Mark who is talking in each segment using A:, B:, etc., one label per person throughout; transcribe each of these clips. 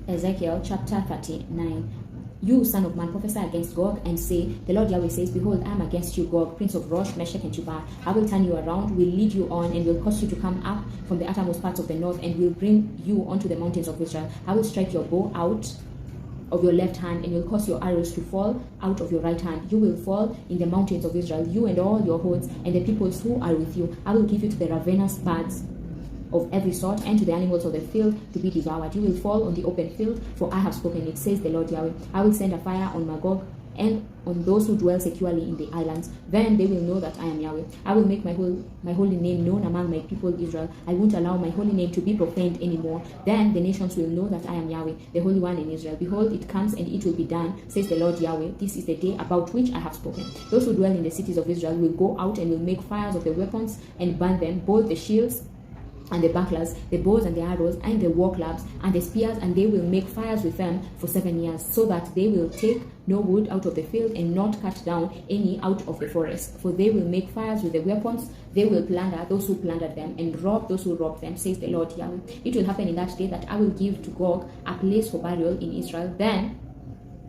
A: Ezekiel chapter 39. You, son of man, prophesy against Gog and say, the Lord Yahweh says, behold, I am against you, Gog, prince of Rosh, Meshech, and Tubal. I will turn you around, will lead you on, and will cause you to come up from the uttermost parts of the north, and will bring you onto the mountains of Israel. I will strike your bow out of your left hand, and will cause your arrows to fall out of your right hand. You will fall in the mountains of Israel, you and all your hosts, and the peoples who are with you. I will give you to the ravenous birds of every sort, and to the animals of the field to be devoured. You will fall on the open field, for I have spoken it, says the Lord Yahweh. I will send a fire on Magog and on those who dwell securely in the islands. Then they will know that I am Yahweh. I will make my holy name known among my people Israel. I won't allow my holy name to be profaned anymore. Then the nations will know that I am Yahweh, the Holy One in Israel. Behold, it comes, and it will be done, says the Lord Yahweh. This is the day about which I have spoken. Those who dwell in the cities of Israel will go out and will make fires of the weapons and burn them, both the shields and the bucklers, the bows and the arrows, and the war clubs, and the spears, and they will make fires with them for 7 years, so that they will take no wood out of the field, and not cut down any out of the forest. For they will make fires with the weapons, they will plunder those who plundered them, and rob those who robbed them, says the Lord Yahweh. It will happen in that day that I will give to Gog a place for burial in Israel. Then,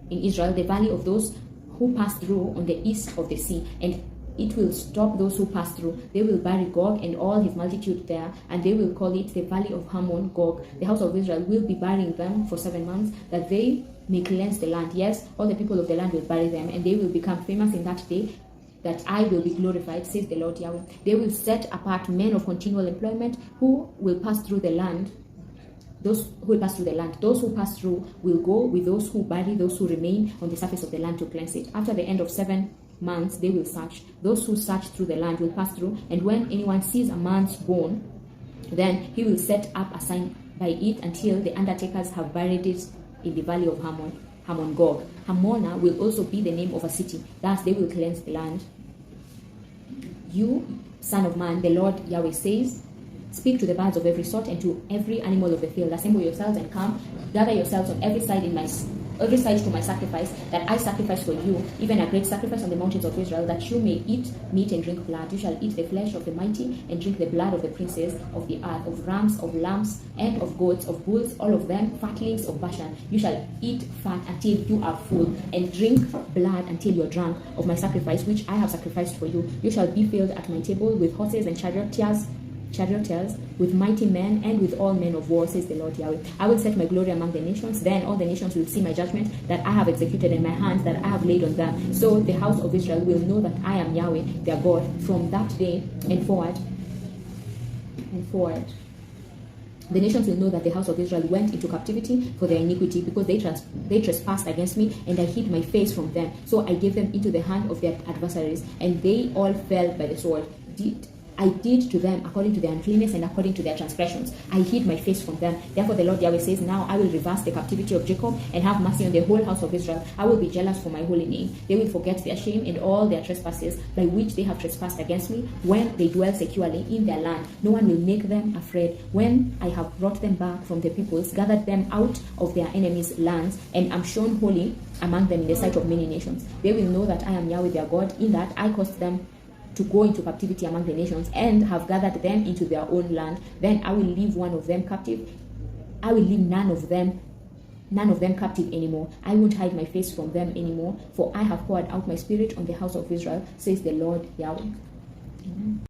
A: in Israel, the valley of those who pass through on the east of the sea, and it will stop those who pass through. They will bury Gog and all his multitude there, and they will call it the valley of Hamon Gog. The house of Israel will be burying them for 7 months, that they may cleanse the land. Yes, all the people of the land will bury them, and they will become famous in that day, that I will be glorified, says the Lord Yahweh. They will set apart men of continual employment who will pass through the land. Those who will pass through the land. Those who pass through will go with those who bury those who remain on the surface of the land to cleanse it. After the end of 7 months, they will search. Those who search through the land will pass through, and when anyone sees a man's bone, then he will set up a sign by it until the undertakers have buried it in the valley of Hamon Gog. Hamona will also be the name of a city. Thus they will cleanse the land. You, son of man, the Lord Yahweh says, speak to the birds of every sort and to every animal of the field. Assemble yourselves and come, gather yourselves on every side to my sacrifice that I sacrifice for you, even a great sacrifice on the mountains of Israel, that you may eat meat and drink blood. You shall eat the flesh of the mighty and drink the blood of the princes of the earth, of rams, of lambs, and of goats, of bulls, all of them fatlings of Bashan. You shall eat fat until you are full, and drink blood until you are drunk of my sacrifice, which I have sacrificed for you. You shall be filled at my table with horses and charioteers, with mighty men, and with all men of war, says the Lord Yahweh. I will set my glory among the nations. Then all the nations will see my judgment that I have executed, and my hands that I have laid on them. So the house of Israel will know that I am Yahweh, their God, from that day and forward. The nations will know that the house of Israel went into captivity for their iniquity, because they trespassed against me, and I hid my face from them. So I gave them into the hand of their adversaries, and they all fell by the sword. I did to them according to their uncleanness and according to their transgressions. I hid my face from them. Therefore the Lord Yahweh says, now I will reverse the captivity of Jacob and have mercy on the whole house of Israel. I will be jealous for my holy name. They will forget their shame and all their trespasses by which they have trespassed against me when they dwell securely in their land. No one will make them afraid. When I have brought them back from the peoples, gathered them out of their enemies' lands, and am shown holy among them in the sight of many nations, they will know that I am Yahweh their God, in that I caused them to go into captivity among the nations, and have gathered them into their own land. Then I will leave one of them captive. I will leave none of them captive anymore. I won't hide my face from them anymore, for I have poured out my spirit on the house of Israel, says the Lord Yahweh. Amen.